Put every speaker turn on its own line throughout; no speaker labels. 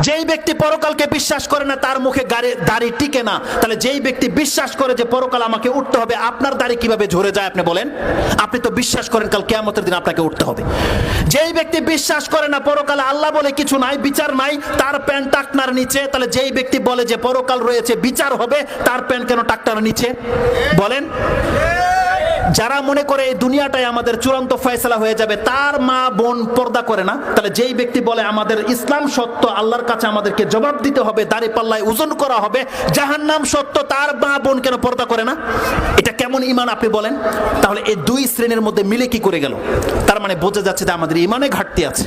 যেই ব্যক্তি পরকালকে বিশ্বাস করে না তার মুখে দাড়ি টিকে না, তাহলে যেই ব্যক্তি বিশ্বাস করে যে পরকাল আমাকে উঠতে হবে, আপনার দাড়ি কিভাবে ঝরে যায় আপনি বলেন? আপনি তো বিশ্বাস করেন কাল কিয়ামতের দিন আপনাকে উঠতে হবে। যেই ব্যক্তি বিশ্বাস করে না পরকালে আল্লাহ বলে কিছু নাই, বিচার নাই, তার প্যান্ট টাকনার নিচে, তাহলে যেই ব্যক্তি বলে যে পরকাল রয়েছে, বিচার হবে, তার প্যান্ট কেন টাকনার নিচে বলেন? যারা মনে করে এই দুনিয়াটাই আমাদের চূড়ান্ত ফয়সালা হয়ে যাবে, তার মা বোন পর্দা করে না, তাহলে যেই ব্যক্তি বলে আমাদের ইসলাম সত্য, আল্লাহর কাছে আমাদেরকে জবাব দিতে হবে, দাড়ি পাল্লায় ওজন করা হবে, জাহান্নাম সত্য, তার মা বোন কেন পর্দা করে না? এটা কেমন ঈমান আপনি বলেন? তাহলে এই দুই শ্রেণীর মধ্যে মিলে কি করে গেল? তার মানে বোঝা যাচ্ছে যে আমাদের ঈমানে ঘাটতি আছে।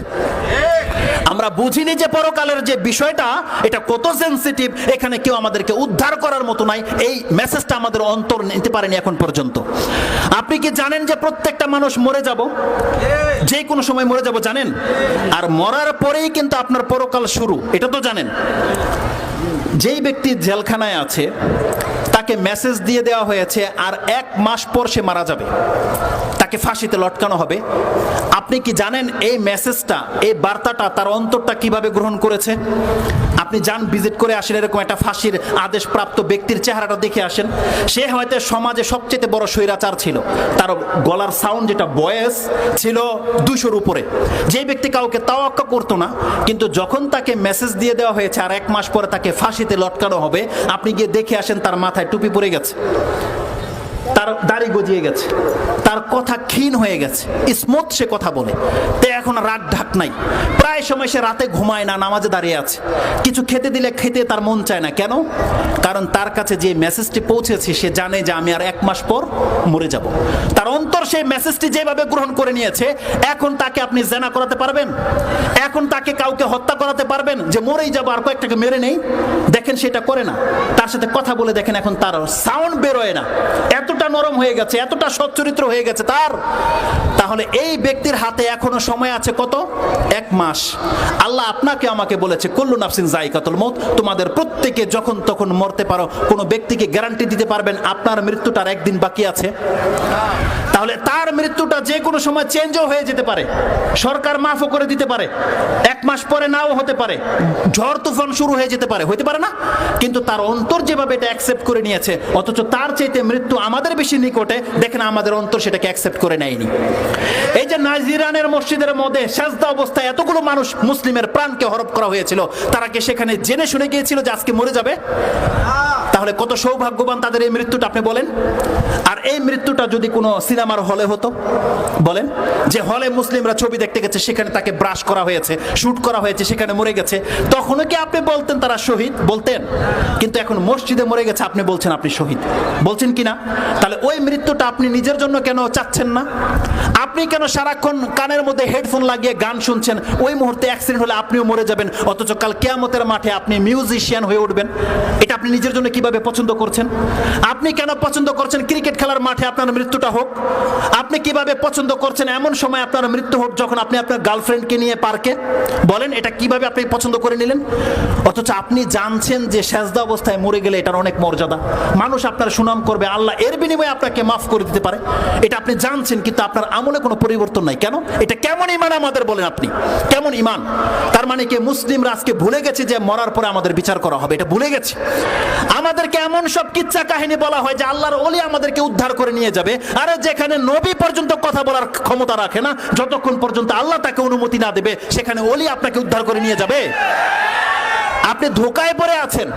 আমরা বুঝিনি যে পরকালের যে বিষয়টা এটা কত সেনসিটিভ, এখানে কেউ আমাদেরকে উদ্ধার করার মতো নাই। এই মেসেজটা আমাদের অন্তর নিতে পারেনি এখন পর্যন্ত। আপনি কি জানেন যে প্রত্যেকটা মানুষ মরে যাব, যে কোনো সময় মরে যাব জানেন? আর মরার পরেই কিন্তু আপনার পরকাল শুরু, এটা তো জানেন। যেই ব্যক্তি জেলখানায় আছে তাকে মেসেজ দিয়ে দেওয়া হয়েছে আর 1 মাস পর সে মারা যাবে, তাকে ফাঁসিতে লটকানো হবে। আপনি কি জানেন এই মেসেজটা, এই বার্তাটা তার অন্তরটা কিভাবে গ্রহণ করেছে? আপনি যান, ভিজিট করে আসেন, এরকম একটা ফাঁসির আদেশ প্রাপ্ত ব্যক্তির চেহারাটা দেখে আসেন। সে হয়তো সমাজে সবচেয়ে বড় স্বৈরাচার ছিল, তার গলার সাউন্ড যেটা ভয়েস ছিল 200-র উপরে। যে ব্যক্তি কাউকে তাওয়াক্কা করতো না, কিন্তু যখন তাকে মেসেজ দিয়ে দেওয়া হয়েছে আর 1 মাস পরে তাকে ফাঁসিতে লটকানো হবে, আপনি গিয়ে দেখে আসেন তার মাথায় টুপি পরে গেছে, তার দাড়ি গজিয়ে গেছে, তার কথা ক্ষীণ হয়ে গেছে, স্মুথ সে কথা বলে, তে এখন রাত ঢাক নাই, প্রায় সময় সে রাতে ঘুমায় না, নামাজে দাঁড়িয়ে আছে, কিছু খেতে দিলে খেতে তার মন চায় না। কেন? কারণ তার কাছে যে মেসেজটি পৌঁছেছে সে জানে যে আমি আর 1 মাস পর মরে যাব। তার অন্তর সেই মেসেজটি যেভাবে গ্রহণ করে নিয়েছে, এখন তাকে আপনি জেনা করাতে পারবেন? এখন তাকে কাউকে হত্যা করাতে পারবেন যে মরেই যাব আর কয়েকটাকে মেরে নেই? দেখেন সেটা করে না। তার সাথে কথা বলে দেখেন, এখন তার সাউন্ড বেরোয় না, এতটা নরম হয়ে গেছে, এতটা সচ্চরিত্র হয়ে গেছে তার। তাহলে এই ব্যক্তির হাতে এখনো সময় আছে কত? 1 মাস। আল্লাহ আপনাকে আমাকে বলেছে কুল্লু নাফসিন যায়কাতুল মউত, তোমাদের প্রত্যেকে যখন তখন মরতে পারো। কোনো ব্যক্তিকে গ্যারান্টি দিতে পারবেন আপনার মৃত্যুটার একদিন বাকি আছে? তাহলে তার মৃত্যুটা যে কোনো সময় চেঞ্জও হয়ে যেতে পারে, সরকার মাফও করে দিতে পারে, 1 মাস পরে নাও হতে পারে, ঝড় তুফান শুরু হয়ে যেতে পারে, হইতে পারে না? কিন্তু তার অন্তর যেভাবে এটা অ্যাকসেপ্ট করে নিয়েছে, অথচ তার চাইতে মৃত্যু আমাদের বেশি নিকটে, দেখেন আমাদের অন্তর সেটাকে অ্যাকসেপ্ট করে নেয়নি। এই যে নাজিরানের মসজিদের মধ্যে সেজদা অবস্থায় এতগুলো মানুষ মুসলিমের প্রাণকে হরপ করা হয়েছিল, তারা কি সেখানে জেনে শুনে গিয়েছিল যে আজকে মরে যাবে? তাহলে কত সৌভাগ্যবান তাদের এই মৃত্যুটা আপনি বলেন। আর এই মৃত্যুটা যদি কোনো সিনেমার হলে হতো, বলেন যে হলে মুসলিমরা ছবি দেখতে গেছে, সেখানে তাকে ব্রাশ করা হয়েছে, শুট করা হয়েছে, সেখানে মরে গেছে, তখনও কি আপনি বলতেন তারা শহীদ? বলতেন। কিন্তু এখন মসজিদে মরে গেছে, আপনি বলছেন আপনি শহীদ, বলছেন কি না? তাহলে ওই মৃত্যুটা আপনি নিজের জন্য কেন চাচ্ছেন না? আপনি কেন সারাক্ষণ কানের মধ্যে হেডফোন লাগিয়ে গান শুনছেন? ওই মুহূর্তে অ্যাক্সিডেন্ট হলে আপনিও মরে যাবেন, অথচ কাল কিয়ামতের মাঠে আপনি মিউজিশিয়ান হয়ে উঠবেন। এটা আপনি নিজের জন্য কিভাবে পছন্দ করছেন? আপনি কেন পছন্দ করছেন ক্রিকেট খেলার মাঠে আপনার মৃত্যুটা হোক? আপনি কিভাবে পছন্দ করছেন এমন সময় আপনার মৃত্যু হোক যখন আপনি আপনার গার্লফ্রেন্ডকে নিয়ে পার্কে? বলেন এটা কিভাবে আপনি পছন্দ করে নিলেন? অথচ আপনি জানছেন যে সেজদা অবস্থায় মরে গেলে এটার অনেক মর্যাদা, মানুষ আপনার সুনাম করবে, আল্লাহ এর বিনিময়ে আপনাকে মাফ করে দিতে পারে, এটা আপনি জানছেন, কিন্তু আপনার আমলে কোনো পরিবর্তন নাই। কেন? এটা কেমন ঈমান আমাদের বলেন আপনি? কেমন ঈমান? তার মানে কি মুসলিমরা আজকে ভুলে গেছে যে মরার পরে আমাদের বিচার করা হবে? এটা ভুলে গেছে। আমাদেরকে এমন সব কিচ্ছা কাহিনী বলা হয় যে আল্লাহর ওলি আমাদেরকে উদ্ধার করে নিয়ে যাবে, আরে যেখানে নবী পর্যন্ত কথা বলার ক্ষমতা রাখে না, যতক্ষণ পর্যন্ত আল্লাহ তাকে অনুমতি না দেবে, সেখানে ওলি আপনাকে উদ্ধার করে নিয়ে যাবে? আপনি ধোঁকায় পড়ে আছেন।